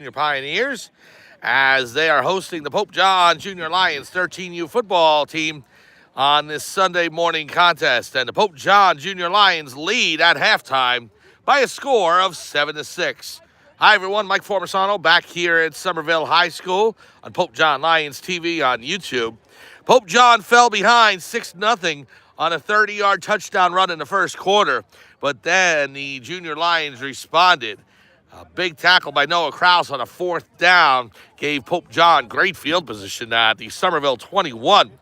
Junior Pioneers as they are hosting the Pope John Junior Lions 13U football team on this Sunday morning contest. And the Pope John Junior Lions lead at halftime by a score of 7-6. Hi, everyone. Mike Formisano back here at Somerville High School on Pope John Lions TV on YouTube. Pope John fell behind 6-0 on a 30-yard touchdown run in the first quarter, but then the Junior Lions responded. A big tackle by Noah Kraus on a fourth down gave Pope John great field position at the Somerville 21.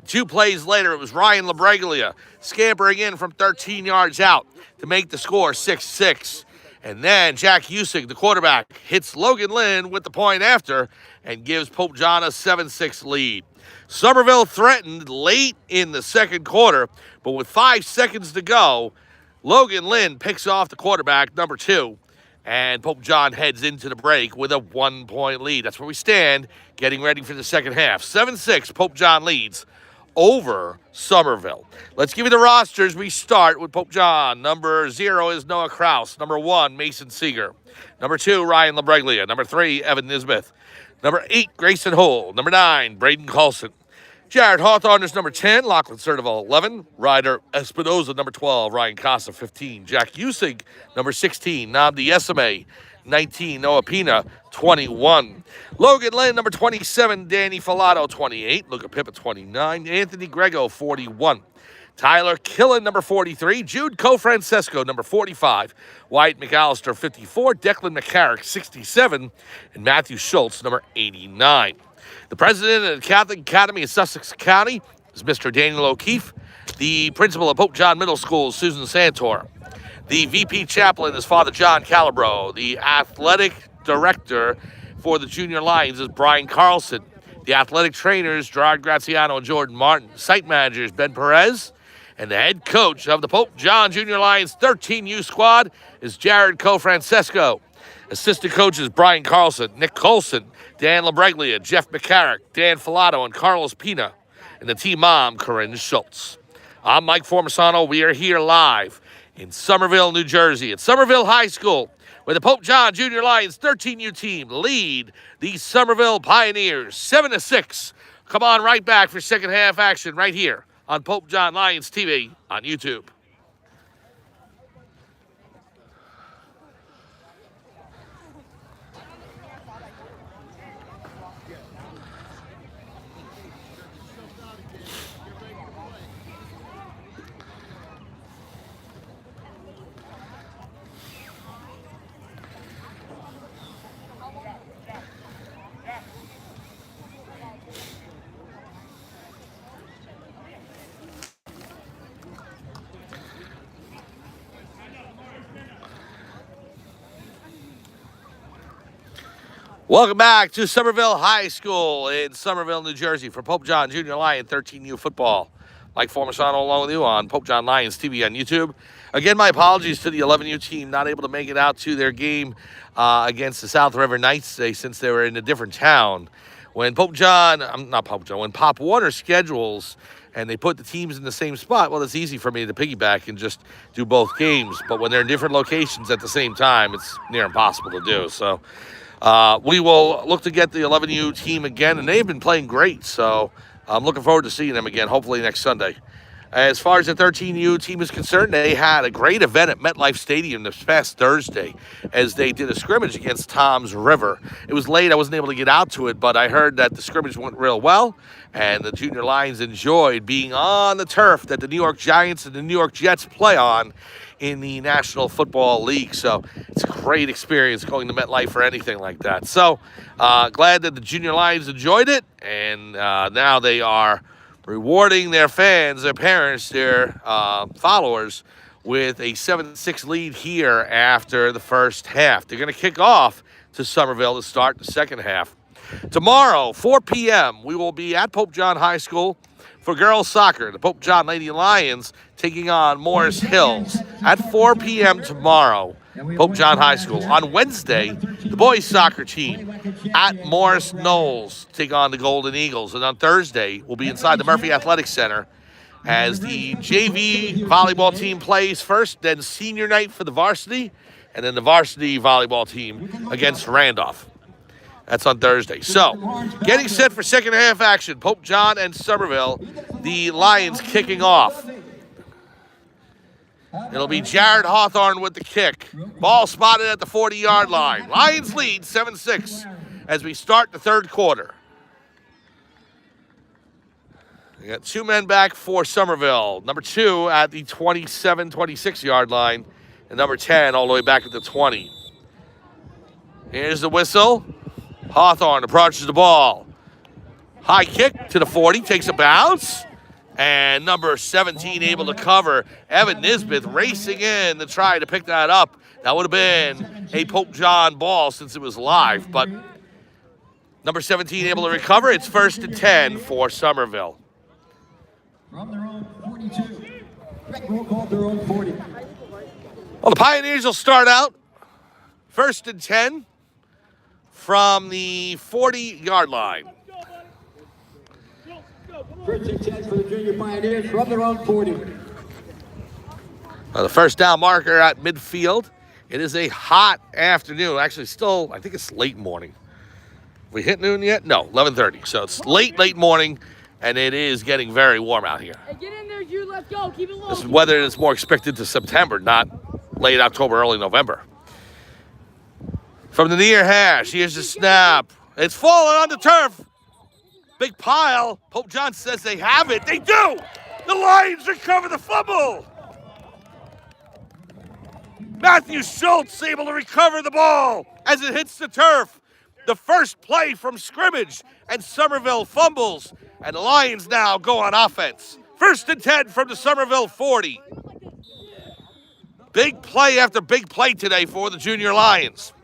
2 plays later, it was Ryan LaBreglia scampering in from 13 yards out to make the score 6-6. And then Jack Usig, the quarterback, hits Logan Lynn with the point after and gives Pope John a 7-6 lead. Somerville threatened late in the second quarter, but with 5 seconds to go, Logan Lynn picks off the quarterback, number 2, and Pope John heads into the break with a 1-point lead. That's where we stand, getting ready for the second half. 7-6, Pope John leads over Somerville. Let's give you the rosters. We start with Pope John. Number 0 is Noah Kraus. Number 1, Mason Seeger. Number 2, Ryan LaBreglia. Number 3, Evan Nisbeth. Number 8, Grayson Hull. Number 9, Braden Carlson. Jared Hawthorne is number 10, Lachlan Certival 11, Ryder Espinoza number 12, Ryan Casa 15, Jack Usig number 16, Namdi Esame 19, Noah Pina 21, Logan Lynn number 27, Danny Filato 28, Luca Pippa 29, Anthony Grego 41, Tyler Killen number 43, Jude Cofrancesco number 45, Wyatt McAllister 54, Declan McCarrick 67, and Matthew Schultz number 89. The president of the Catholic Academy of Sussex County is Mr. Daniel O'Keefe. The principal of Pope John Middle School is Susan Santor. The VP chaplain is Father John Calabro. The athletic director for the Junior Lions is Brian Carlson. The athletic trainers, Gerard Graziano and Jordan Martin. Site managers, Ben Perez. And the head coach of the Pope John Junior Lions 13U squad is Jared Cofrancesco. Assistant coaches Brian Carlson, Nick Colson, Dan LaBreglia, Jeff McCarrick, Dan Filato, and Carlos Pina. And the team mom, Corinne Schultz. I'm Mike Formisano. We are here live in Somerville, New Jersey at Somerville High School, where the Pope John Junior Lions 13U team lead the Somerville Pioneers 7-6. Come on right back for second half action right here on Pope John Lions TV on YouTube. Welcome back to Somerville High School in Somerville, New Jersey for Pope John Junior Lion 13U football. Mike Formisano along with you on Pope John Lions TV on YouTube. Again, my apologies to the 11U team not able to make it out to their game against the South River Knights today since they were in a different town. When Pop Warner schedules and they put the teams in the same spot, well, it's easy for me to piggyback and just do both games. But when they're in different locations at the same time, it's near impossible to do. So we will look to get the 11U team again, and they've been playing great, so I'm looking forward to seeing them again, hopefully next Sunday. As far as the 13U team is concerned, they had a great event at MetLife Stadium this past Thursday as they did a scrimmage against Toms River. It was late. I wasn't able to get out to it, but I heard that the scrimmage went real well, and the Junior Lions enjoyed being on the turf that the New York Giants and the New York Jets play on in the National Football League. So it's a great experience going to MetLife for anything like that. So glad that the Junior Lions enjoyed it, and now they are rewarding their fans, their parents, their followers with a 7-6 lead here after the first half. They're going to kick off to Somerville to start the second half. Tomorrow, 4 p.m., we will be at Pope John High School for girls soccer. The Pope John Lady Lions taking on Morris Hills at 4 p.m. tomorrow. Pope John High School. On Wednesday, the boys soccer team at Morris Knowles take on the Golden Eagles. And on Thursday, we'll be inside the Murphy Athletic Center as the JV volleyball team plays first, then senior night for the varsity, and then the varsity volleyball team against Randolph. That's on Thursday. So, getting set for second half action. Pope John and Somerville. The Lions kicking off. It'll be Jared Hawthorne with the kick. Ball spotted at the 40-yard line. Lions lead 7-6 as we start the third quarter. We got two men back for Somerville. Number 2 at the 27, 26-yard line. And number 10 all the way back at the 20. Here's the whistle. Hawthorne approaches the ball. High kick to the 40, takes a bounce. And number 17 able to cover. Evan Nisbeth racing in to try to pick that up. That would have been a Pope John ball since it was live. But number 17 able to recover. It's 1st and 10 for Somerville. From their own 42. Roll call their own 40. Well, the Pioneers will start out 1st and 10 from the 40-yard line. 1st and 10 for the Junior Pioneers from their own 40. The first down marker at midfield. It is a hot afternoon. Actually, still, I think it's late morning. Have we hit noon yet? No, 11:30. So it's late morning, and it is getting very warm out here. Hey, get in there, Drew. Let's go. Keep it low. This is weather that's more expected to September, not late October, early November. From the near hash, here's the snap. It's falling on the turf. Big pile. Pope John says they have it. They do. The Lions recover the fumble. Matthew Schultz able to recover the ball as it hits the turf. The first play from scrimmage, and Somerville fumbles. And the Lions now go on offense. 1st and 10 from the Somerville 40. Big play after big play today for the Junior Lions.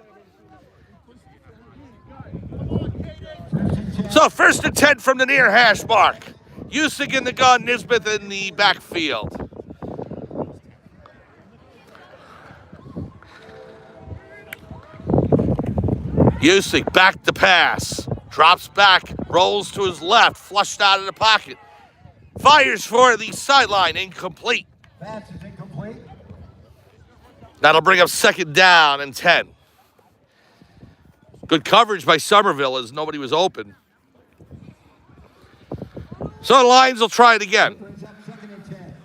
So 1st and 10 from the near hash mark. Usyk in the gun, Nisbeth in the backfield. Usyk back to pass. Drops back, rolls to his left, flushed out of the pocket. Fires for the sideline, incomplete. Pass is incomplete. That'll bring up 2nd down and 10. Good coverage by Somerville as nobody was open. So the Lions will try it again. Brings up 2nd and 10.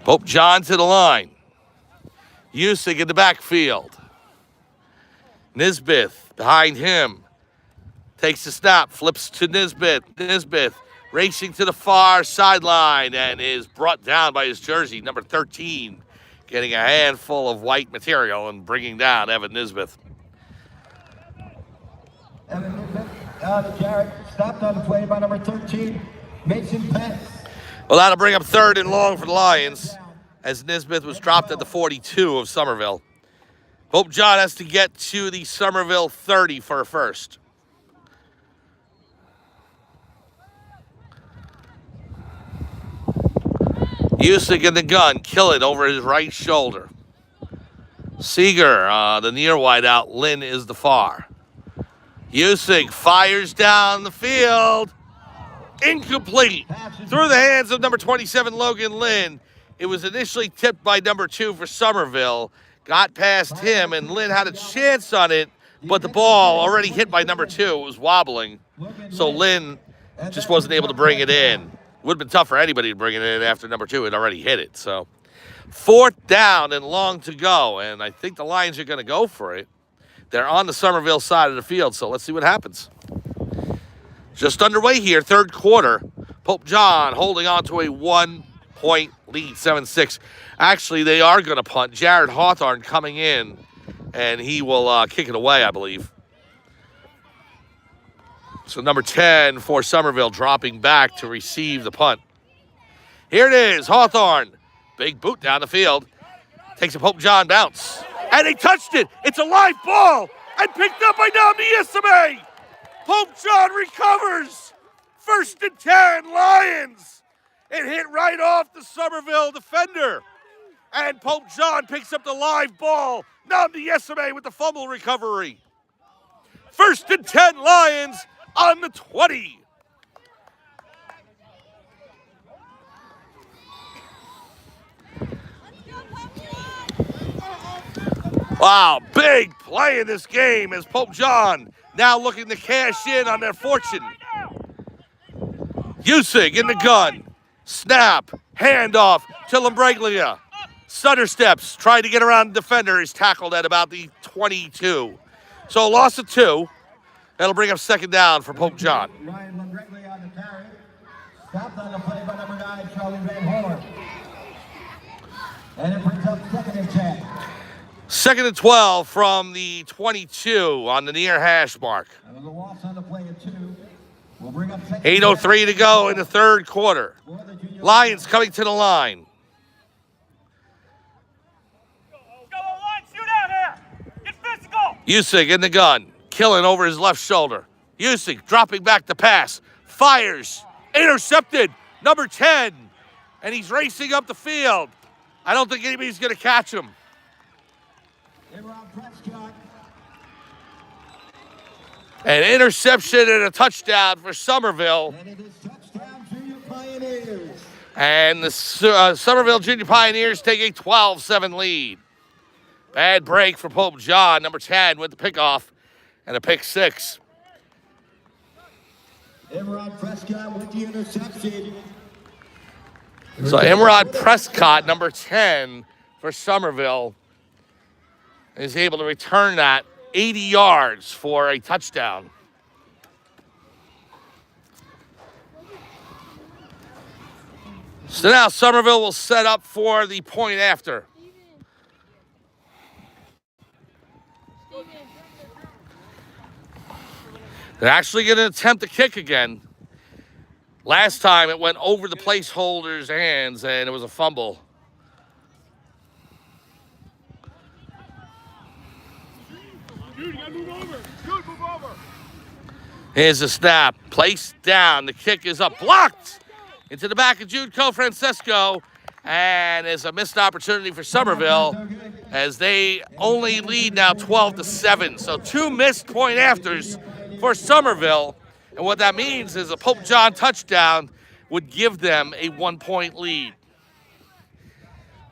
Pope John to the line. Usyk in the backfield. Nisbeth behind him. Takes the snap, flips to Nisbeth. Nisbeth racing to the far sideline and is brought down by his jersey, number 13, getting a handful of white material and bringing down Evan Nisbeth. Evan Nisbeth, Jared stopped on the play by number 13, Mason Pence. Well, that'll bring up 3rd and long for the Lions as Nisbeth was dropped at the 42 of Somerville. Pope John has to get to the Somerville 30 for a first. Usyk in the gun, kill it over his right shoulder. Seeger, the near wideout. Lynn is the far. Usyk fires down the field. Incomplete. Through the hands of number 27, Logan Lynn. It was initially tipped by number 2 for Somerville. Got past him, and Lynn had a chance on it, but the ball already hit by number 2. It was wobbling. So Lynn just wasn't able to bring it in. Would have been tough for anybody to bring it in after number 2 had already hit it. So 4th down and long to go, and I think the Lions are going to go for it. They're on the Somerville side of the field, so let's see what happens. Just underway here, third quarter. Pope John holding on to a 1-point lead, 7-6. Actually, they are going to punt. Jared Hawthorne coming in, and he will kick it away, I believe. So number 10 for Somerville dropping back to receive the punt. Here it is, Hawthorne. Big boot down the field. Takes a Pope John bounce. And they touched it. It's a live ball. And picked up by Namdi Isame. Pope John recovers. 1st and 10, Lions. It hit right off the Somerville defender. And Pope John picks up the live ball. Namdi Isame with the fumble recovery. 1st and 10, Lions on the 20. Wow, big play in this game as Pope John now looking to cash in on their fortune. Usig in the gun. Snap. Handoff to Lambraglia. Stutter steps, trying to get around the defender. He's tackled at about the 22. So a loss of 2. That'll bring up second down for Pope John. Ryan Lambraglia on the carry. Stopped on the play by number 9, Charlie Van Horn. And it brings up second and 10. Second and 12 from the 22 on the near hash mark. And a loss on the play of 2. We'll bring up second 8:03 to go in the third quarter. Lions coming to the line. Usig in the gun, killing over his left shoulder. Usig dropping back the pass, fires, intercepted, number 10, and he's racing up the field. I don't think anybody's going to catch him. An interception and a touchdown for Somerville. And it is touchdown Junior Pioneers. And the Somerville Junior Pioneers take a 12-7 lead. Bad break for Pope John, number 10, with the pickoff and a pick 6. Emerald Prescott with the interception. So Emerald Prescott, number 10 for Somerville, is able to return that 80 yards for a touchdown. So now Somerville will set up for the point after. They're actually going to attempt to kick again. Last time it went over the placeholder's hands and it was a fumble. Here's the snap. Placed down. The kick is up. Blocked into the back of Jude Francesco. And it's a missed opportunity for Somerville as they only lead now 12-7. So 2 missed point afters for Somerville. And what that means is a Pope John touchdown would give them a 1-point lead.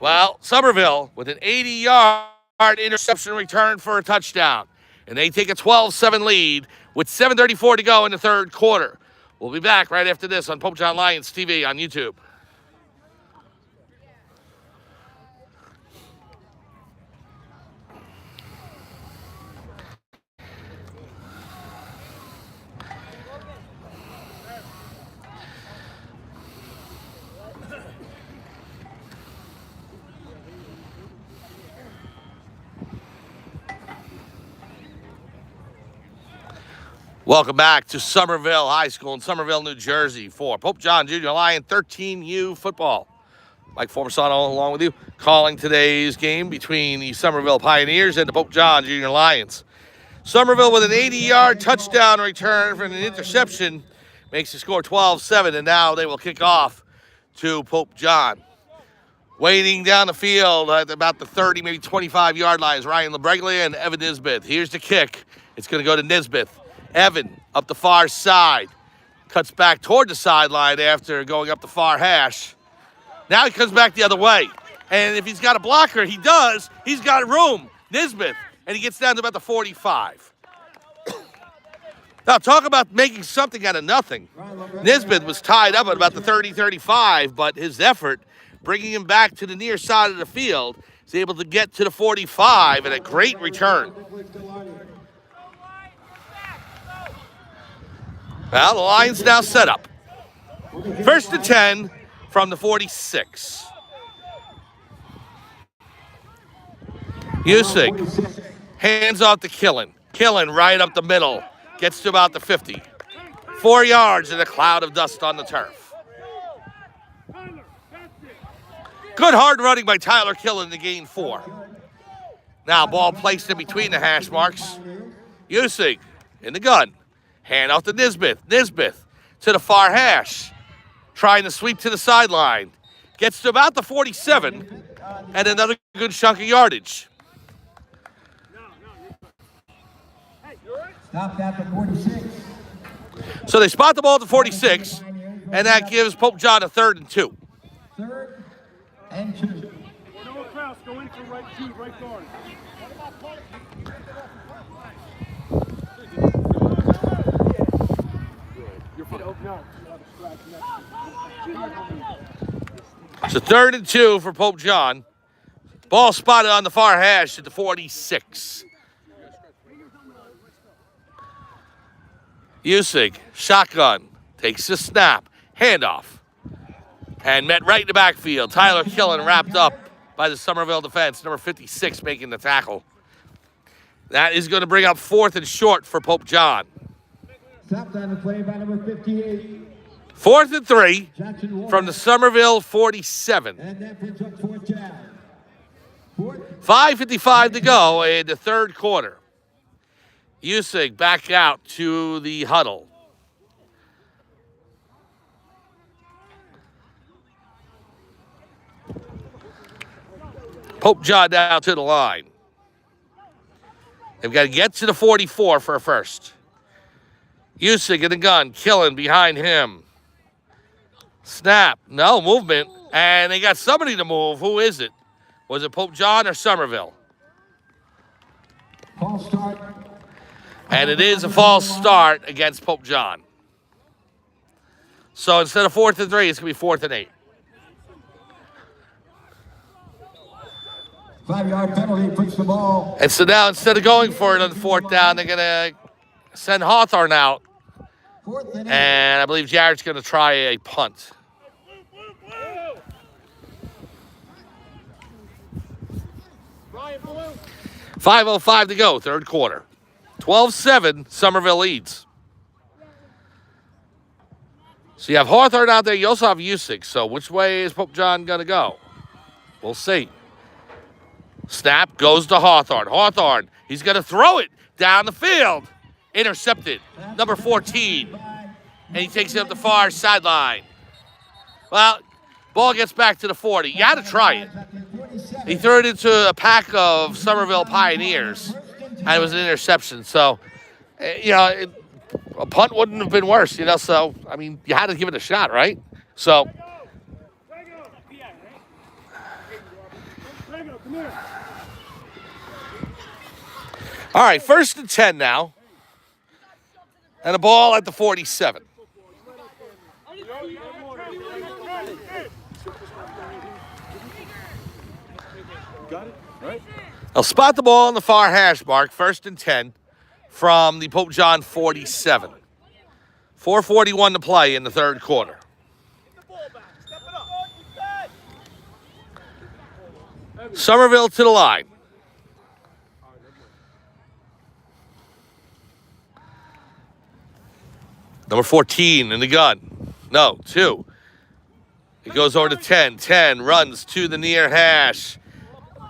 Well, Somerville with an 80-yard interception return for a touchdown. And they take a 12-7 lead with 7:34 to go in the third quarter. We'll be back right after this on Pope John Lions TV on YouTube. Welcome back to Somerville High School in Somerville, New Jersey for Pope John Junior Lion 13U football. Mike Formasano along with you, calling today's game between the Somerville Pioneers and the Pope John Junior Lions. Somerville with an 80-yard touchdown return for an interception makes the score 12-7, and now they will kick off to Pope John. Waiting down the field at about the 30, maybe 25-yard line is Ryan Lambraglia and Evan Nisbeth. Here's the kick. It's going to go to Nisbeth. Evan up the far side. Cuts back toward the sideline after going up the far hash. Now he comes back the other way. And if he's got a blocker, he does. He's got room. Nisbeth. And he gets down to about the 45. Now, talk about making something out of nothing. Nisbeth was tied up at about the 30-35, but his effort, bringing him back to the near side of the field, is able to get to the 45 and a great return. Well, the Lions now set up. 1st and 10 from the 46. Usig hands off to Killen. Killen right up the middle. Gets to about the 50. 4 yards in a cloud of dust on the turf. Good hard running by Tyler Killen to gain 4. Now ball placed in between the hash marks. Usig in the gun. Hand off to Nisbeth. Nisbeth to the far hash. Trying to sweep to the sideline. Gets to about the 47 and another good chunk of yardage. Stopped at the 46. So they spot the ball at the 46, and that gives Pope John a 3rd and 2. 3rd and 2. go in for right two, right guard. You're fine. No. So 3rd and 2 for Pope John. Ball spotted on the far hash at the 46. Usig, shotgun, takes the snap, handoff, and met right in the backfield. Tyler Killen wrapped up by the Somerville defense, number 56 making the tackle. That is going to bring up 4th and short for Pope John. Stopped on the play by number 58. 4th and 3 Jackson Warren. from the Somerville 47. And that brings up 4th down. 5:55 to go in the 3rd quarter. Usig back out to the huddle. Pope John down to the line. They've got to get to the 44 for a first. Usig in the gun, Killen behind him. Snap, no movement, and they got somebody to move. Who is it? Was it Pope John or Somerville? False start. And it is a false start against Pope John. So instead of 4th and 3, it's going to be 4th and 8. 5-yard penalty, puts the ball. And so now instead of going for it on the 4th down, they're going to send Hawthorne out. 4th and 8. And I believe Jared's going to try a punt. Ryan, blue. 5:05 to go, 3rd quarter. 12-7, Somerville leads. So you have Hawthorne out there. You also have Usig. So which way is Pope John going to go? We'll see. Snap goes to Hawthorne. Hawthorne, he's going to throw it down the field. Intercepted, number 14. And he takes it up the far sideline. Well, ball gets back to the 40. You got to try it. He threw it into a pack of Somerville Pioneers, and it was an interception. So, a punt wouldn't have been worse, So, I mean, you had to give it a shot, right? So, all right, 1st and 10 now. And a ball at the 47. Got it? Right? They'll spot the ball on the far hash mark, 1st and 10 from the Pope John 47. 4:41 to play in the 3rd quarter. Somerville to the line. Number 14 in the gun. No, 2. It goes over to 10. 10 runs to the near hash.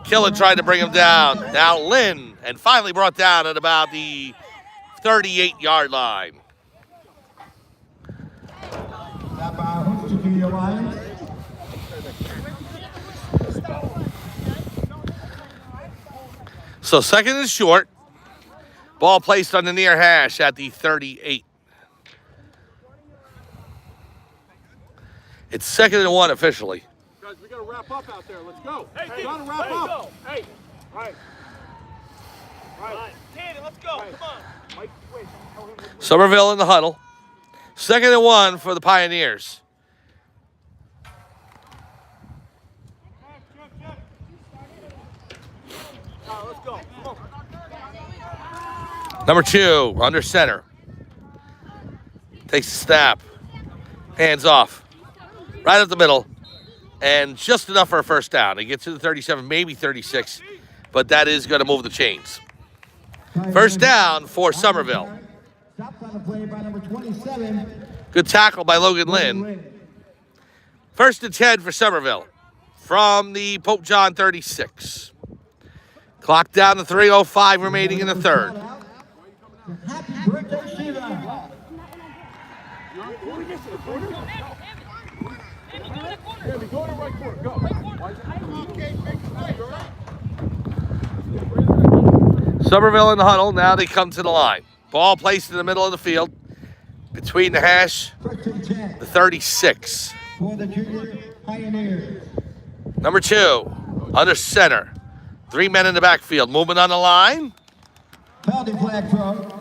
Killen tried to bring him down. Now Lynn, and finally brought down at about the 38-yard line. Stop by Houston Junior Lions. So 2nd and short. Ball placed on the near hash at the 38. It's 2nd and 1 officially. Guys, we got to wrap up out there. Let's go. Hey, got to wrap up. Hey, right. Danny, let's go. Come on. Mike, wait. Somerville in the huddle. 2nd and 1 for the Pioneers. Let's go. Come on. Number 2, under center. Takes the snap. Hands off. Right up the middle. And just enough for a first down. They get to the 37, maybe 36. But that is going to move the chains. First down for Somerville. Stopped on the play by number 27. Good tackle by Logan Lynn. 1st and 10 for Somerville from the Pope John 36. Clock down to 3:05 remaining in the 3rd. Happy birthday, Sheila. Yeah, we go to right corner. Go. Somerville in the huddle. Now they come to the line. Ball placed in the middle of the field between the hash, 1st and 10 the 36. for the Junior Pioneers. Number 2, Under center. 3 men in the backfield. Movement on the line. Penalty flag thrown.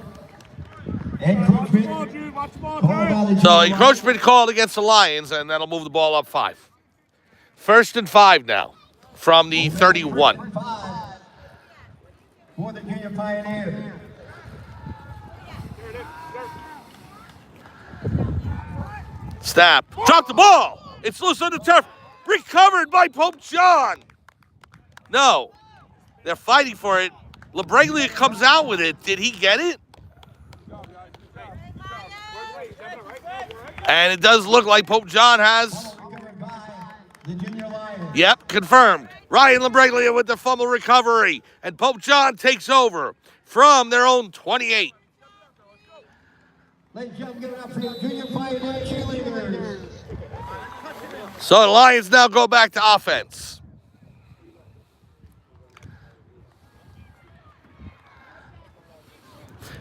Encroachment. Watch the ball, Called by the So junior encroachment called against the Lions, and that'll move the ball up 5. 1st and 5 now from the 31. 5 for the Junior Pioneers. Snap. Drop the ball. It's loose on the turf. Recovered by Pope John. No. They're fighting for it. LaBreglia comes out with it. Did he get it? And it does look like Pope John has. The Junior Lions. Yep, confirmed. Ryan LaBreglia with the fumble recovery. And Pope John takes over from their own 28. Ladies and gentlemen, give it up for the Junior Pioneer cheerleaders. So the Lions now go back to offense.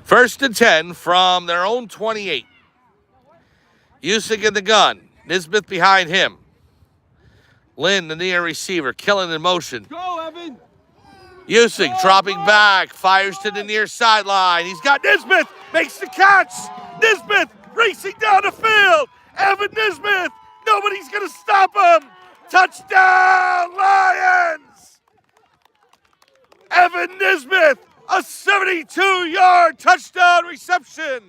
First and 10 from their own 28. Usyk in the gun. Nisbeth behind him. Lynn, the near receiver, killing in motion. Go, Evan. Usyk dropping back, fires to the near sideline. He's got Nisbeth, makes the catch. Nisbeth racing down the field. Evan Nisbeth, nobody's going to stop him. Touchdown, Lions! Evan Nisbeth, a 72-yard touchdown reception.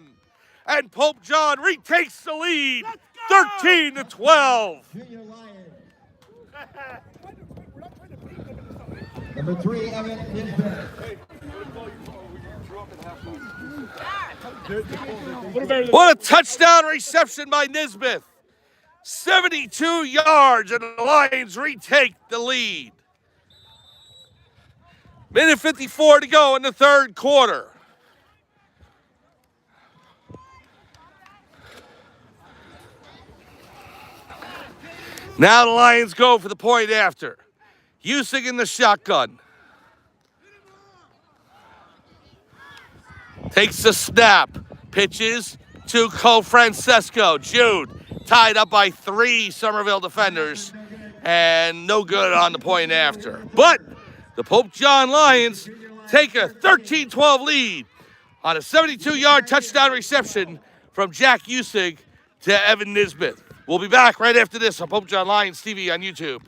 And Pope John retakes the lead, 13-12. Junior Lions. Number 3, Evan Nisbet. What a touchdown reception by Nisbeth. 72 yards, and the Lions retake the lead. Minute 54 to go in the third quarter. Now the Lions go for the point after. Usyk in the shotgun. Takes the snap. Pitches to Francesco. Jude tied up by 3 Somerville defenders. And no good on the point after. But the Pope John Lions take a 13-12 lead on a 72-yard touchdown reception from Jack Usyk to Evan Nisbeth. We'll be back right after this on Pope John Lions TV on YouTube.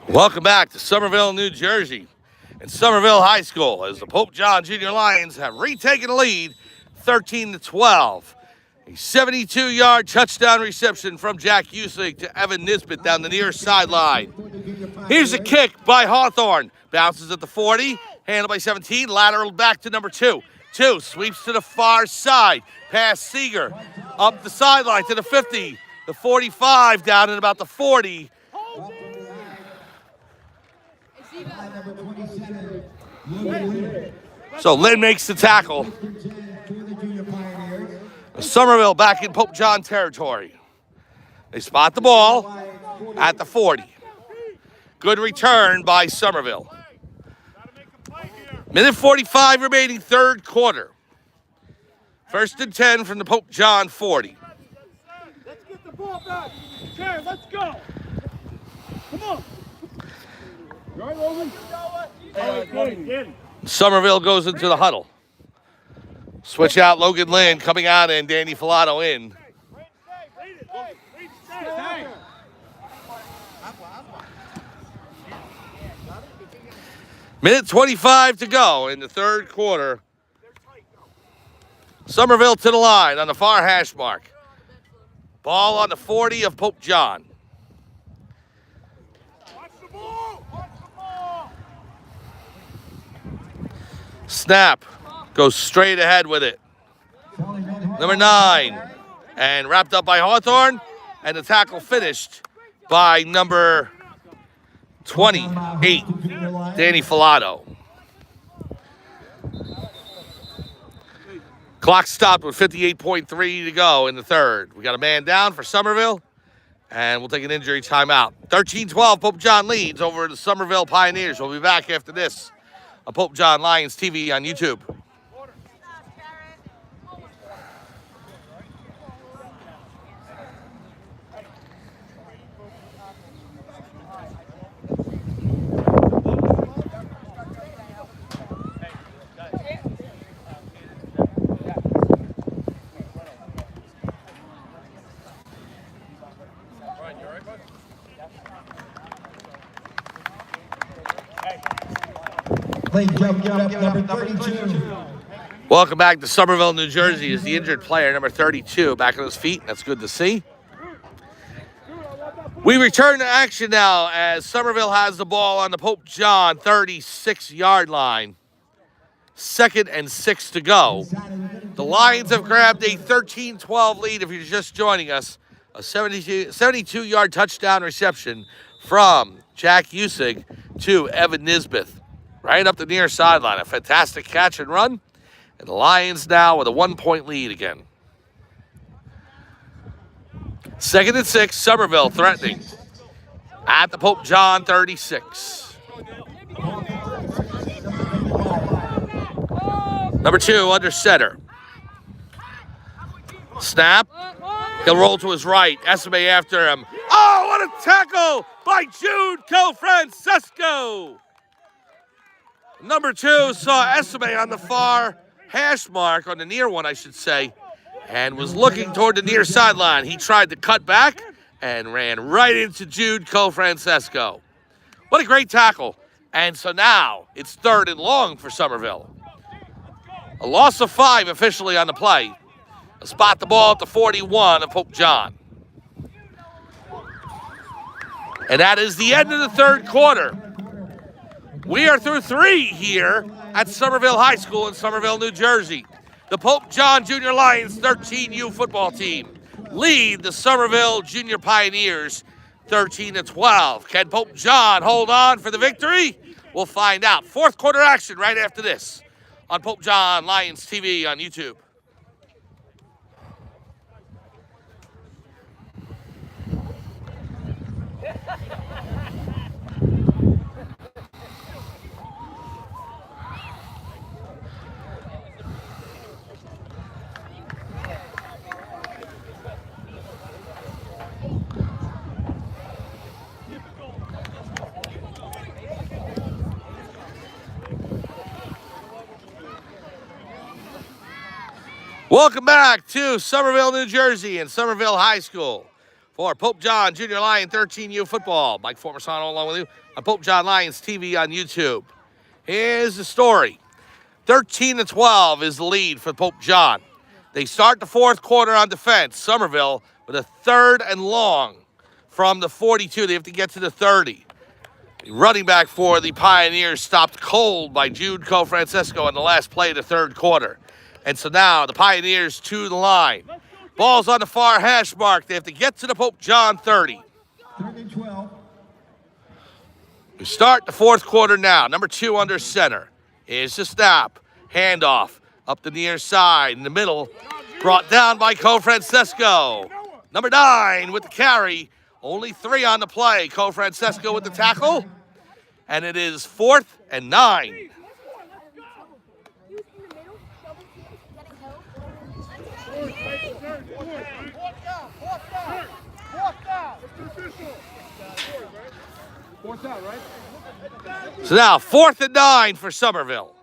Welcome back to Somerville, New Jersey, and Somerville High School as the Pope John Junior Lions have retaken the lead 13-12. A 72-yard touchdown reception from Jack Usyk to Evan Nisbet down the near sideline. Here's a kick by Hawthorne. Bounces at the 40, handled by 17, lateral back to number 2. 2 sweeps to the far side, past Seeger, up the sideline to the 50, the 45, down at about the 40. So Lynn makes the tackle. Somerville back in Pope John territory. They spot the ball at the 40. Good return by Somerville. Minute 45 remaining, third quarter. First and 10 from the Pope John 40. Let's get the ball back. Jared, let's go. Come on. You all right, Roman? Good. Somerville goes into the huddle. Switch out Logan Lynn coming out and Danny Filato in. Minute 25 to go in the third quarter. Somerville to the line on the far hash mark. Ball on the 40 of Pope John. Snap. Goes straight ahead with it. Number 9. And wrapped up by Hawthorne. And the tackle finished by number 28, Danny Filato. Clock stopped with 58.3 to go in the third. We got a man down for Somerville, and we'll take an injury timeout. 13-12, Pope John leads over the Somerville Pioneers. We'll be back after this on Pope John Lions TV on YouTube. Ladies and gentlemen, number 32. Welcome back to Somerville, New Jersey, is the injured player, number 32, back on his feet. That's good to see. We return to action now as Somerville has the ball on the Pope John 36-yard line. 2nd and 6 to go. The Lions have grabbed a 13-12 lead if you're just joining us. A 72-yard touchdown reception from Jack Usig to Evan Nisbeth. Right up the near sideline. A fantastic catch and run. And the Lions now with a 1-point lead again. 2nd and 6, Somerville threatening at the Pope John 36. Number 2 under center. Snap. He'll roll to his right. Esme after him. Oh, what a tackle by Jude Cofrancesco. Number 2 saw Esme on the far hash mark, on the near one, I should say, and was looking toward the near sideline. He tried to cut back and ran right into Jude Cofrancesco. What a great tackle. And so now it's 3rd and long for Somerville. A loss of 5 officially on the play. A spot the ball at the 41 of Pope John. And that is the end of the third quarter. We are through 3 here at Somerville High School in Somerville, New Jersey. The Pope John Junior Lions 13U football team lead the Somerville Junior Pioneers 13-12. Can Pope John hold on for the victory? We'll find out. 4th quarter action right after this on Pope John Lions TV on YouTube. Welcome back to Somerville, New Jersey and Somerville High School for Pope John Junior Lion 13U football. Mike Formersano along with you on Pope John Lions TV on YouTube. Here's the story. 13-12 is the lead for Pope John. They start the 4th quarter on defense. Somerville with a 3rd and long from the 42. They have to get to the 30. The running back for the Pioneers stopped cold by Jude Cofrancesco on the last play of the 3rd quarter. And so now the Pioneers to the line. Ball's on the far hash mark. They have to get to the Pope John 30. 3-12. We start the 4th quarter now. Number 2 under center. Here's the snap. Handoff up the near side. In the middle. Brought down by Cofrancesco. Number 9 with the carry. Only 3 on the play. Cofrancesco with the tackle. And it is 4th and 9. So now 4th and 9 for Somerville.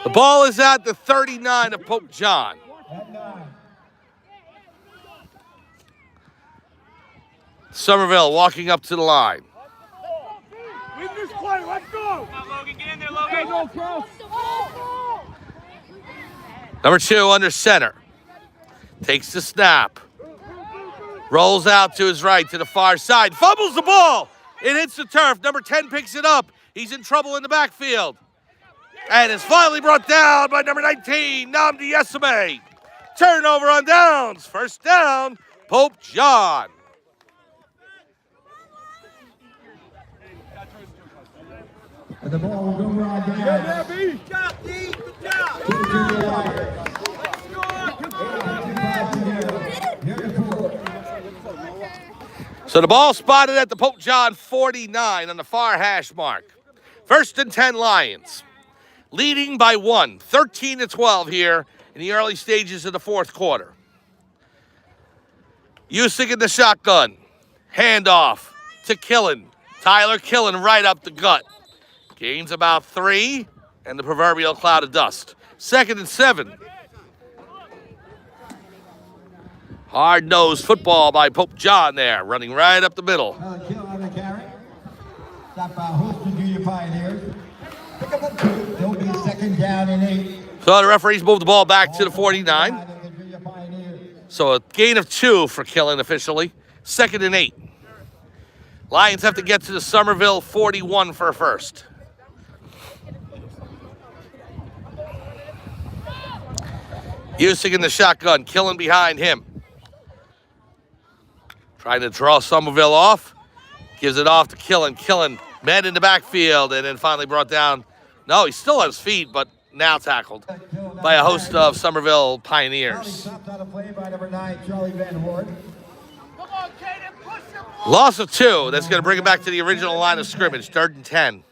The ball is at the 39 of Pope John. Somerville walking up to the line. Win this play, let's go! Logan, get in there, Logan. Number 2 under center. Takes the snap. Rolls out to his right to the far side. Fumbles the ball. It hits the turf. Number 10 picks it up. He's in trouble in the backfield. And is finally brought down by number 19, Namdi Esame. Turnover on downs. First down, Pope John. And the ball will go right down. Yeah, B. Job, D. Good job. To the junior Lions. Let's go. Come on. So the ball spotted at the Pope John 49 on the far hash mark. First and 10 Lions. Leading by 1, 13-12 here in the early stages of the fourth quarter. Usyk in the shotgun. Handoff to Killen. Tyler Killen right up the gut. Gains about 3 and the proverbial cloud of dust. Second and 7. Hard-nosed football by Pope John there, running right up the middle. Kill on the carry. Stop by Holston Junior Pioneers. Pick up a 2. There'll be second down and 8. So the referees moved the ball back to the 49. So a gain of 2 for Killen officially. Second and 8. Lions have to get to the Somerville 41 for a first. Usyk in the shotgun, Killen behind him. Trying to draw Somerville off. Gives it off to Killen. Killen, man in the backfield, and then finally brought down. No, he's still on his feet, but now tackled by a host of Somerville Pioneers. Loss of 2. That's going to bring it back to the original line of scrimmage, 3rd and 10.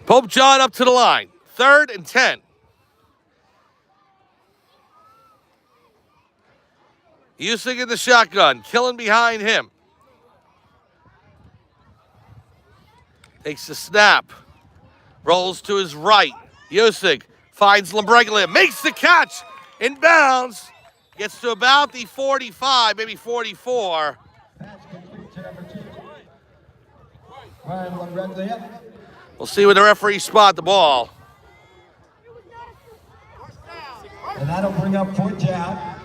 Pope John up to the line. 3rd and 10. Usyk in the shotgun. Killen behind him. Takes the snap. Rolls to his right. Usyk finds Lambreglia. Makes the catch. Inbounds. Gets to about the 45, maybe 44. We'll see when the referees spot the ball. And that'll bring up 4th down.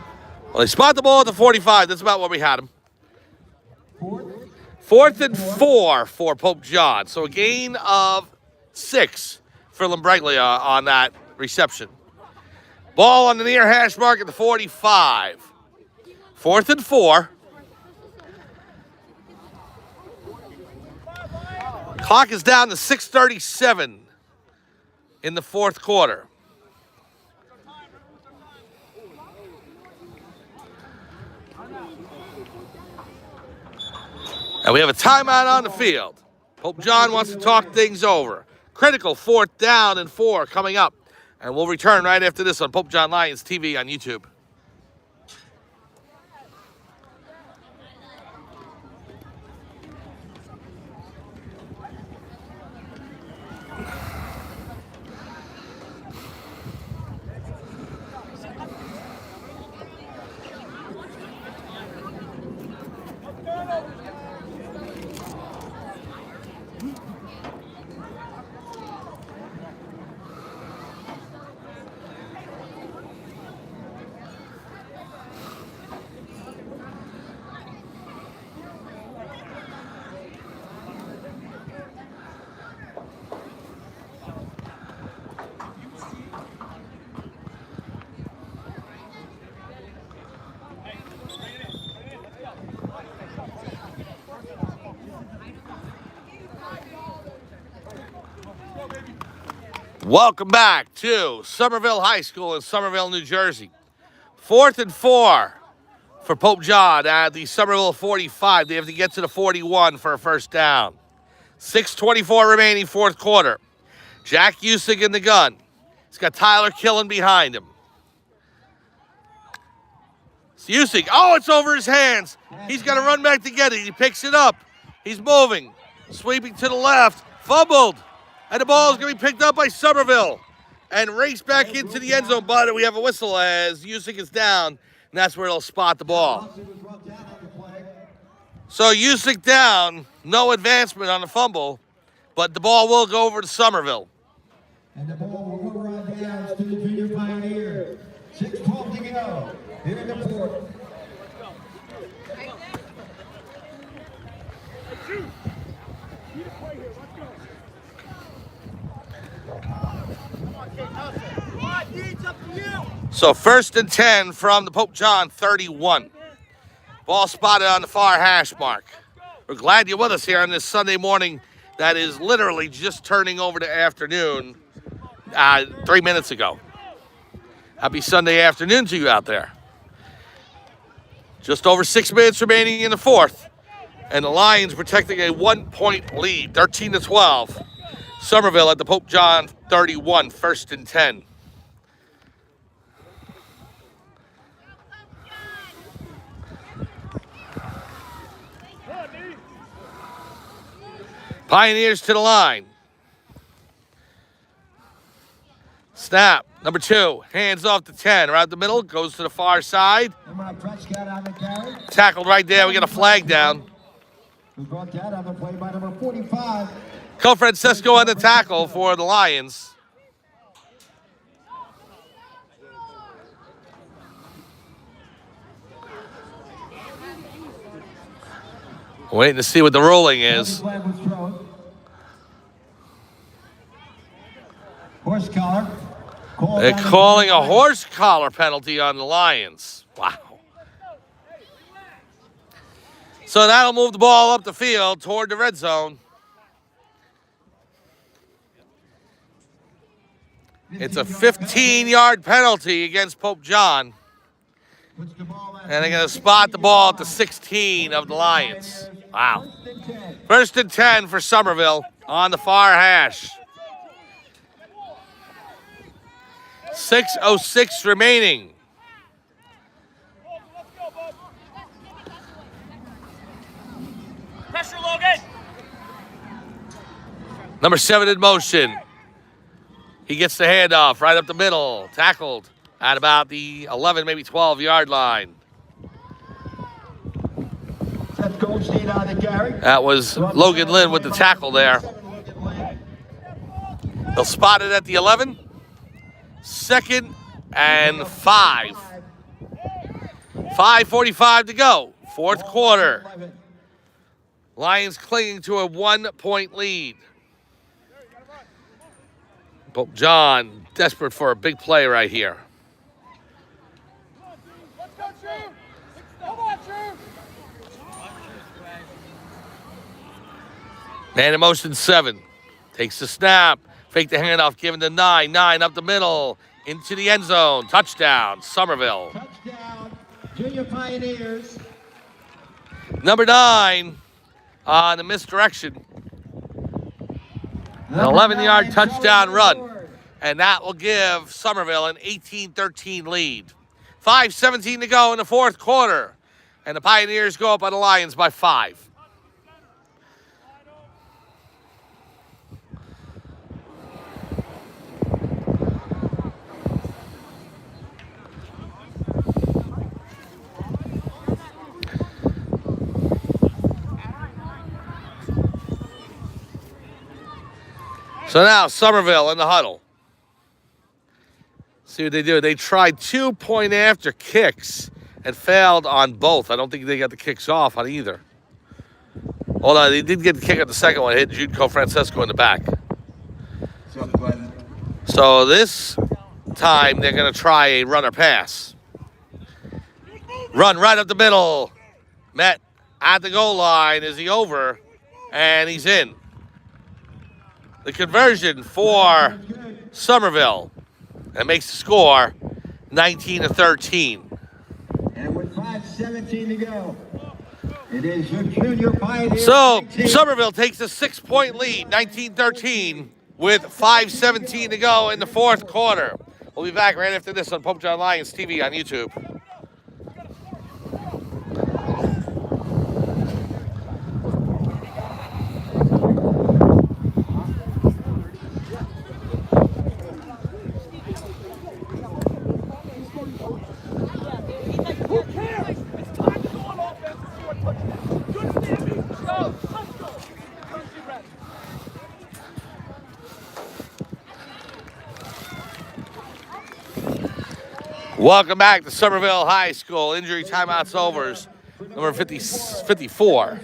Well, they spot the ball at the 45. That's about where we had him. 4th and 4 for Pope John. So a gain of 6 for Lambreglia on that reception. Ball on the near hash mark at the 45. 4th and 4. Clock is down to 6:37 in the fourth quarter. And we have a timeout on the field. Pope John wants to talk things over. Critical 4th down and 4 coming up. And we'll return right after this on Pope John Lions TV on YouTube. Welcome back to Somerville High School in Somerville, New Jersey. 4th and 4 for Pope John at the Somerville 45. They have to get to the 41 for a first down. 6:24 remaining, fourth quarter. Jack Usyk in the gun. He's got Tyler Killen behind him. It's Usyk. Oh, it's over his hands. He's got to run back to get it. He picks it up. He's moving. Sweeping to the left. Fumbled. And the ball is going to be picked up by Somerville and race back into the end zone. But we have a whistle as Usyk is down, and that's where they'll spot the ball. So Usyk down, no advancement on the fumble, but the ball will go over to Somerville. And the ball will go right down to the Junior Pioneers. 6:12 to go. Here Shoot. Need a play here. Let's go. Come on, Deeds, up to you. So 1st and 10 from the Pope John 31. Ball spotted on the far hash mark. We're glad you're with us here on this Sunday morning that is literally just turning over to afternoon 3 minutes ago. Happy Sunday afternoon to you out there. Just over 6 minutes remaining in the fourth. And the Lions protecting a 1-point lead, 13-12. Somerville at the Pope John 31, 1st and 10. Pioneers to the line. Snap. Number 2. Hands off to 10. Around the middle. Goes to the far side. Tackled right there. We got a flag down. We brought that on the play by number 45. Francesco on the tackle for the Lions. Waiting to see what the ruling is. Horse collar. They're calling a horse collar penalty on the Lions. Wow. So that'll move the ball up the field toward the red zone. It's a 15-yard penalty against Pope John. And they're going to spot the ball at the 16 of the Lions. Wow. 1st and 10 for Somerville on the far hash. 6:06 remaining. Pressure, Logan. Number 7 in motion. He gets the handoff right up the middle. Tackled at about the 11, maybe 12-yard line. That was Logan Lynn with the tackle there. They'll spot it at the 11. 2nd and 5. 5:45 to go. Fourth quarter. Lions clinging to a 1-point lead. Pope John desperate for a big play right here. Let's go, Drew. Come on, Drew. Man in motion 7. Takes the snap. Fake the handoff, given to 9. 9 up the middle. Into the end zone. Touchdown, Somerville. Touchdown, Junior Pioneers. Number 9 on the misdirection. An 11-yard touchdown run. And that will give Somerville an 18-13 lead. 5:17 to go in the fourth quarter. And the Pioneers go up on the Lions by 5. So now Somerville in the huddle. See what they do. They tried 2-point after kicks and failed on both. I don't think they got the kicks off on either. Hold on, they did get the kick on the second one. Hit Jude Francesco in the back. So this time they're going to try a run or pass. Run right up the middle. Met at the goal line. Is he over? And he's in. The conversion for Somerville. And makes the score 19-13. And with 5:17 to go, it is your Junior Pioneers. So Somerville takes a 6-point lead, 19-13, with 5:17 to go in the fourth quarter. We'll be back right after this on Pope John Lions TV on YouTube. Welcome back to Somerville High School. Injury timeouts over. number 54,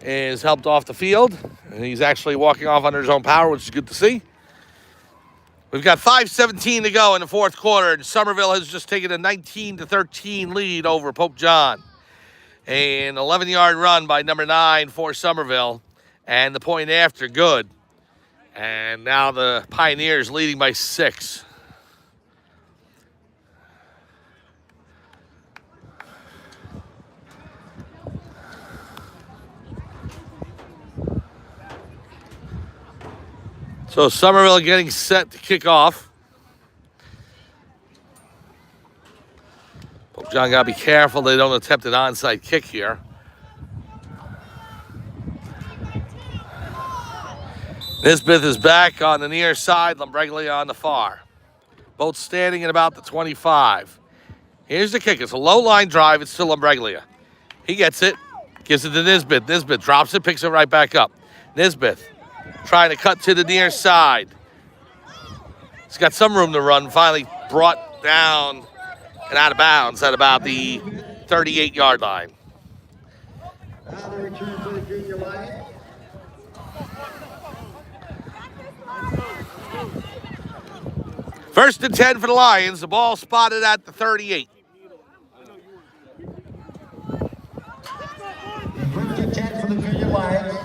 is helped off the field. And he's actually walking off under his own power, which is good to see. We've got 5:17 to go in the fourth quarter, and Somerville has just taken a 19-13 lead over Pope John. An 11-yard run by number 9 for Somerville, and the point after good. And now the Pioneers leading by 6. So Somerville getting set to kick off. Pope John got to be careful they don't attempt an onside kick here. Nisbeth is back on the near side, Lombreglia on the far. Both standing at about the 25. Here's the kick. It's a low line drive. It's to Lombreglia. He gets it, gives it to Nisbeth. Nisbeth drops it, picks it right back up. Nisbeth trying to cut to the near side. He's got some room to run. Finally brought down and out of bounds at about the 38-yard line. Now the return for the Junior Lions. First and 10 for the Lions. The ball spotted at the 38. First and 10 for the Junior Lions.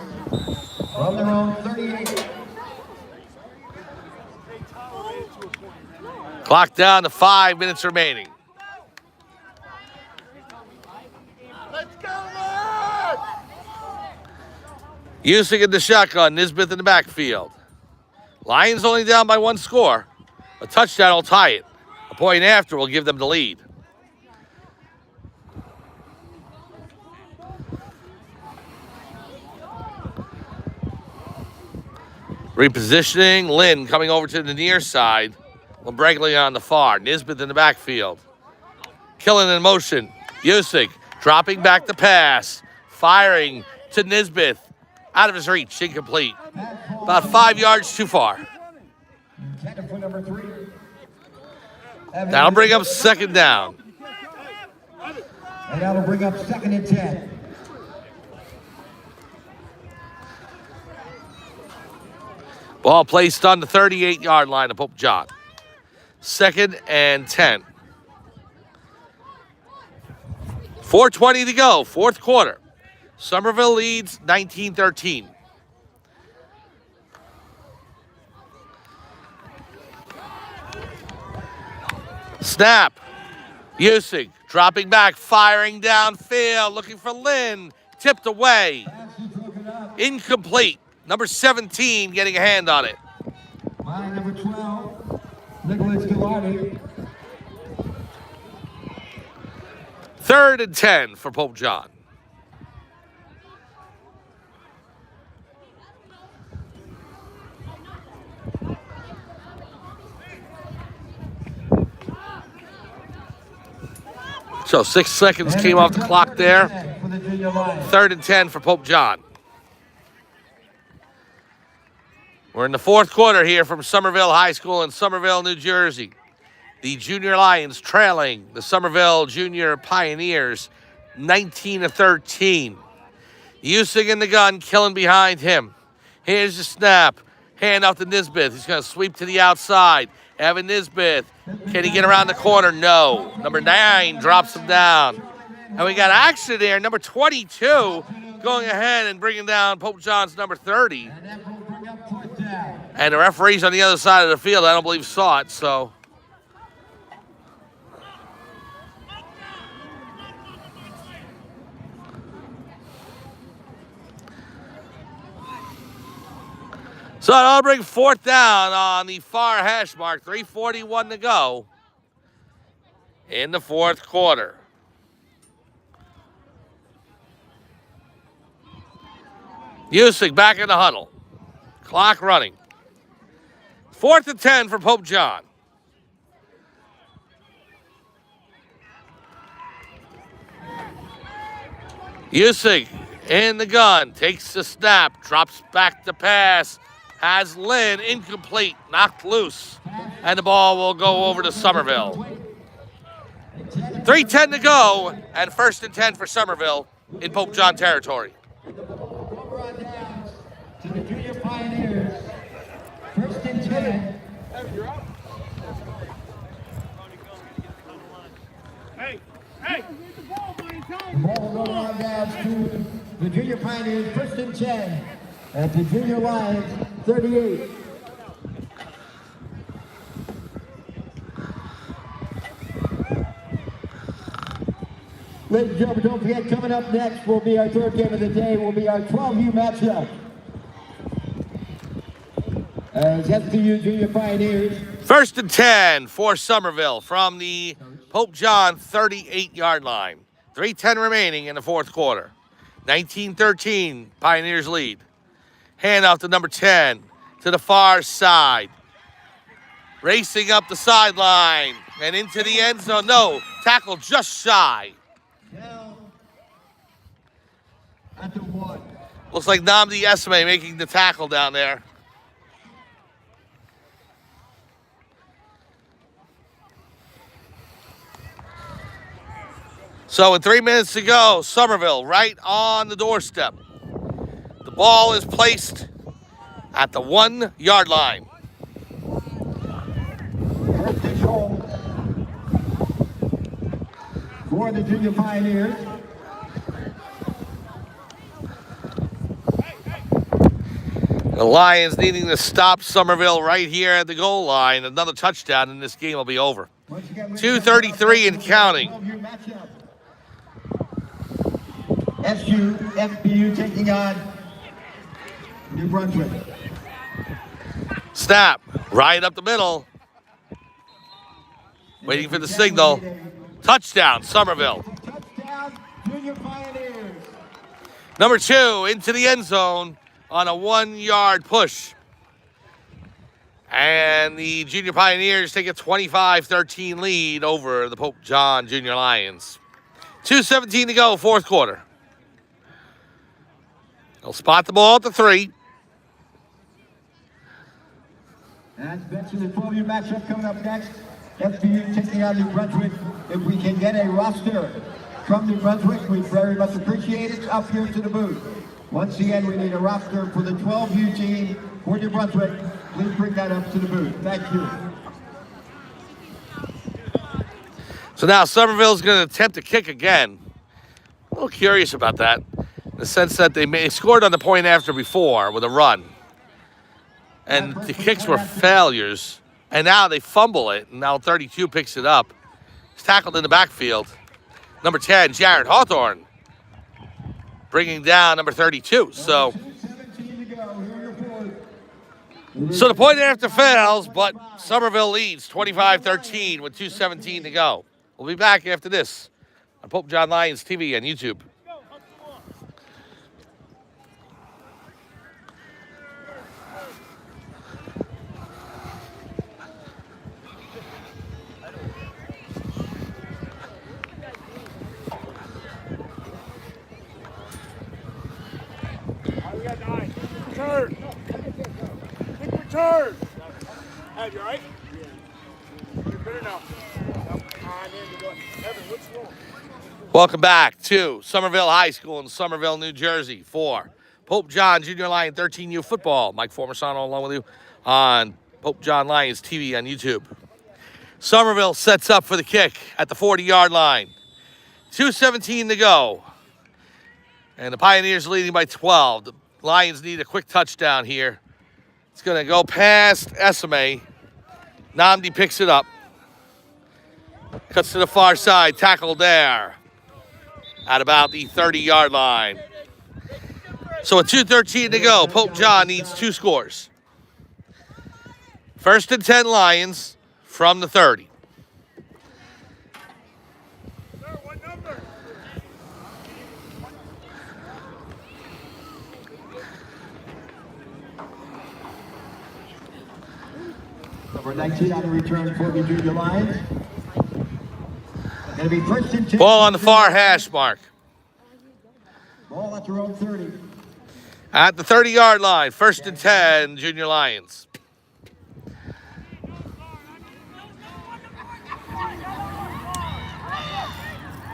From their own 38. Clock down to 5 minutes remaining. Let's go, lad! Using in the shotgun, Nisbeth in the backfield. Lions only down by 1 score. A touchdown will tie it. A point after will give them the lead. Repositioning, Lynn coming over to the near side. Lombreglia on the far. Nisbeth in the backfield. Killing in motion. Usyk dropping back the pass. Firing to Nisbeth. Out of his reach. Incomplete. About 5 yards too far. Intended for number 3. That'll bring up second down. And that'll bring up second and 10. Ball placed on the 38-yard line of Pope John. Second and 10. 4:20 to go, fourth quarter. Somerville leads 19-13. Snap. Usyk dropping back, firing downfield, looking for Lynn. Tipped away. Incomplete. Number 17 getting a hand on it. Line number 12, Nicholas Gilardi. Third and 10 for Pope John. So 6 seconds came off the clock there. For the Junior Lions. Third and 10 for Pope John. We're in the fourth quarter here from Somerville High School in Somerville, New Jersey. The Junior Lions trailing the Somerville Junior Pioneers 19-13. Usyk in the gun, killing behind him. Here's the snap. Hand off to Nisbeth. He's going to sweep to the outside. Evan Nisbeth. Can he get around the corner? No. Number 9 drops him down. And we got action there. Number 22 going ahead and bringing down Pope John's number 30. And that will bring up fourth down. And the referees on the other side of the field, I don't believe, saw it, so. So that'll bring fourth down on the far hash mark. 3:41 to go in the fourth quarter. Usyk back in the huddle. Clock running. 4th and 10 for Pope John. Usyk in the gun. Takes the snap. Drops back the pass. Has Lynn incomplete. Knocked loose. And the ball will go over to Somerville. 3:10 to go, and 1st and 10 for Somerville in Pope John territory. Over on downs to the Junior Pioneers. 1st and 10. Hey, hey. The ball will go on downs to the Junior Pioneers. 1st and 10 at the Junior Lions 38. Ladies and gentlemen, don't forget, coming up next will be our third game of the day, will be our 12U matchup. As FPU Junior Pioneers. 1st and 10 for Somerville from the Pope John 38-yard line. 3:10 remaining in the fourth quarter. 19-13, Pioneers lead. Handoff to number 10 to the far side. Racing up the sideline and into the end zone. No, tackle just shy. Down at the 1. Looks like Namdi Esme making the tackle down there. So with 3 minutes to go, Somerville right on the doorstep. The ball is placed at the 1-yard line. First and goal for the Junior Pioneers. The Lions needing to stop Somerville right here at the goal line. Another touchdown and this game will be over. 2:33 and counting. FPU taking on New Brunswick. Snap, right up the middle. Waiting for the signal. Touchdown, Somerville. Touchdown, Junior Pioneers. Number 2 into the end zone on a 1-yard push. And the Junior Pioneers take a 25-13 lead over the Pope John Junior Lions. 2:17 to go, fourth quarter. They'll spot the ball at the 3. As mentioned, the 12U matchup coming up next. FPU taking on New Brunswick. If we can get a roster from New Brunswick, we'd very much appreciate it. Up here to the booth. Once again, we need a roster for the 12U team for New Brunswick. Please bring that up to the booth. Thank you. So now Somerville's going to attempt to kick again. A little curious about that, in the sense that they scored on the point after before with a run. And the kicks were failures. And now they fumble it, and now 32 picks it up. He's tackled in the backfield. Number 10, Jared Hawthorne, bringing down number 32. So the point after fails, but Somerville leads 25-13 with 2:17 to go. We'll be back after this on Pope John Lions TV and YouTube. Return. Quick return. Hey, you all right? You're better now. Evan, what's wrong? Welcome back to Somerville High School in Somerville, New Jersey for Pope John Junior Lion 13U football. Mike Formersano along with you on Pope John Lions TV on YouTube. Somerville sets up for the kick at the 40-yard line. 2:17 to go. And the Pioneers leading by 12. The Lions need a quick touchdown here. It's going to go past Esme. Namdi picks it up. Cuts to the far side. Tackle there at about the 30-yard line. So with 2:13 to go, Pope John needs 2 scores. 1st and 10 Lions from the 30. Number 19 on the return for the Junior Lions. Going to be 1st and 10. Ball on the far hash mark. Ball at their own 30. At the 30-yard line, 1st and 10, Junior Lions.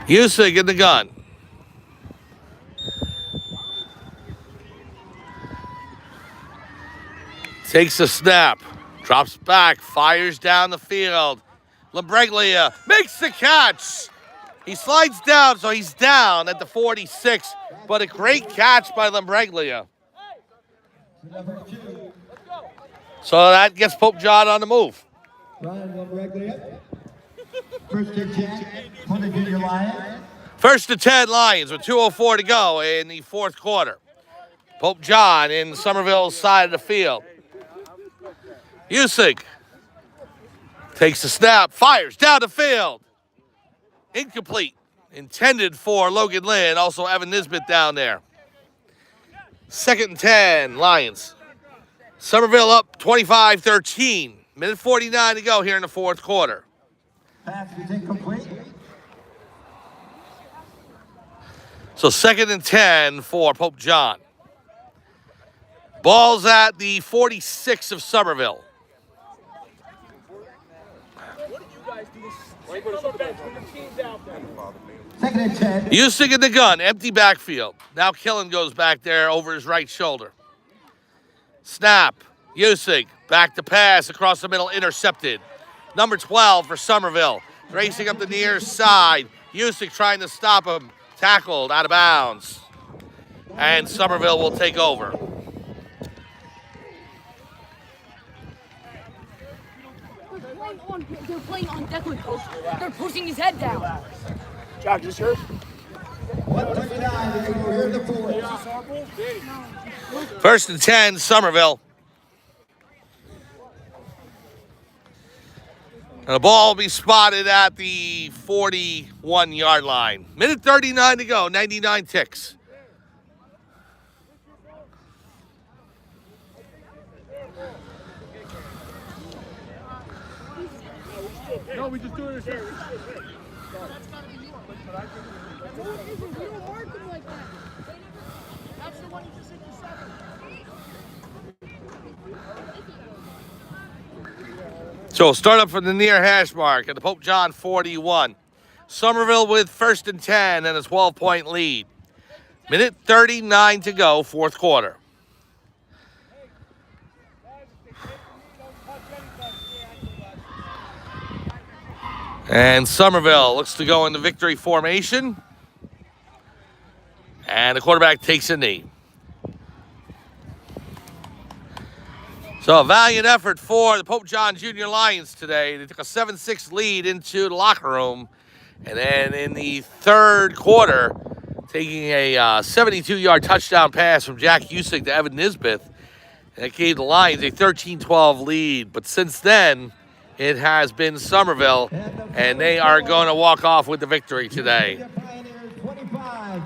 Usyk in the gun. Takes a snap. Drops back. Fires down the field. Lambreglia makes the catch. He slides down, so he's down at the 46. But a great catch by Lambreglia. So that gets Pope John on the move. First and 10 for the Junior Lions. First to 10 Lions with 2:04 to go in the fourth quarter. Pope John in Somerville's side of the field. Usyk takes a snap, fires down the field. Incomplete. Intended for Logan Lynn, also Evan Nisbet down there. Second and 10 Lions. Somerville up 25-13. Minute 49 to go here in the fourth quarter. Pass is incomplete. So second and 10 for Pope John. Ball's at the 46 of Somerville. Second and 10. Usyk in the gun, empty backfield. Now Killen goes back there over his right shoulder. Snap, Usyk, back to pass across the middle, intercepted. Number 12 for Somerville, racing up the near side. Usyk trying to stop him, tackled out of bounds. And Somerville will take over. They're playing on Declan Coach. They're pushing his head down. Jack, is this yours? 1:39 to go here in the fourth. First and 10, Somerville. And the ball will be spotted at the 41-yard line. Minute 39 to go, 99 ticks. No, we just do it ourselves. You don't mark them like that. That's the one you just hit the seven. So start up from the near hash mark at the Pope John 41. Somerville with first and 10 and a 12-point lead. Minute 39 to go, fourth quarter. And Somerville looks to go into victory formation. And the quarterback takes a knee. So a valiant effort for the Pope John Junior Lions today. They took a 7-6 lead into the locker room. And then in the third quarter, taking a 72-yard touchdown pass from Jack Usyk to Evan Nisbet. That gave the Lions a 13-12 lead. But since then, it has been Somerville, and they are going to walk off with the victory today.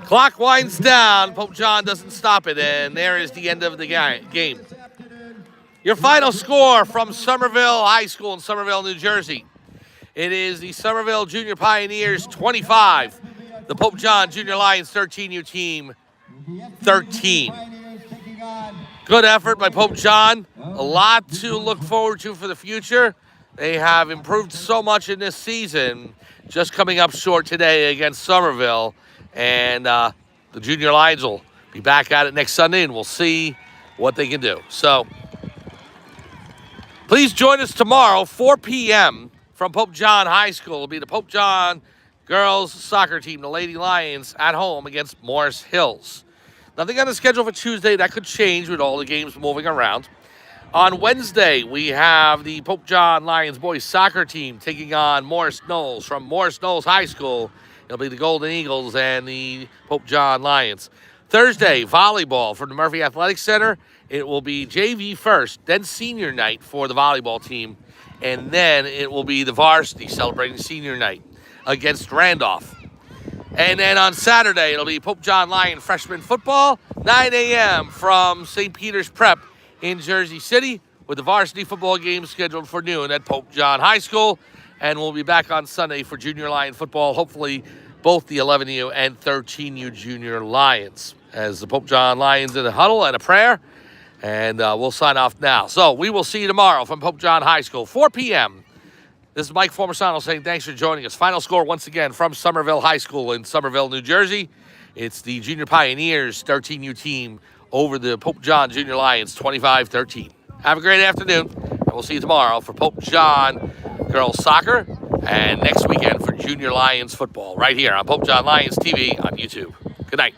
Clock winds down. Pope John doesn't stop it, and there is the end of the game. Your final score from Somerville High School in Somerville, New Jersey. It is the Somerville Junior Pioneers 25, the Pope John Junior Lions 13U team 13. Good effort by Pope John. A lot to look forward to for the future. They have improved so much in this season, just coming up short today against Somerville. And the Junior Lions will be back at it next Sunday, and we'll see what they can do. So please join us tomorrow, 4 p.m. from Pope John High School. It'll be the Pope John girls soccer team, the Lady Lions, at home against Morris Hills. Nothing on the schedule for Tuesday. That could change with all the games moving around. On Wednesday, we have the Pope John Lions boys soccer team taking on Morris Knolls from Morris Knolls High School. It'll be the Golden Eagles and the Pope John Lions. Thursday, volleyball from the Murphy Athletic Center. It will be JV first, then senior night for the volleyball team. And then it will be the varsity celebrating senior night against Randolph. And then on Saturday, it'll be Pope John Lion freshman football, 9 a.m. from St. Peter's Prep in Jersey City, with the varsity football game scheduled for noon at Pope John High School. And we'll be back on Sunday for Junior Lion football, hopefully both the 11U and 13U Junior Lions, as the Pope John Lions in a huddle and a prayer. And we'll sign off now. So we will see you tomorrow from Pope John High School, 4 p.m. This is Mike Formisano saying thanks for joining us. Final score once again from Somerville High School in Somerville, New Jersey. It's the Junior Pioneers 13U team over the Pope John Junior Lions 25-13. Have a great afternoon, and we'll see you tomorrow for Pope John girls soccer and next weekend for Junior Lions football right here on Pope John Lions TV on YouTube. Good night.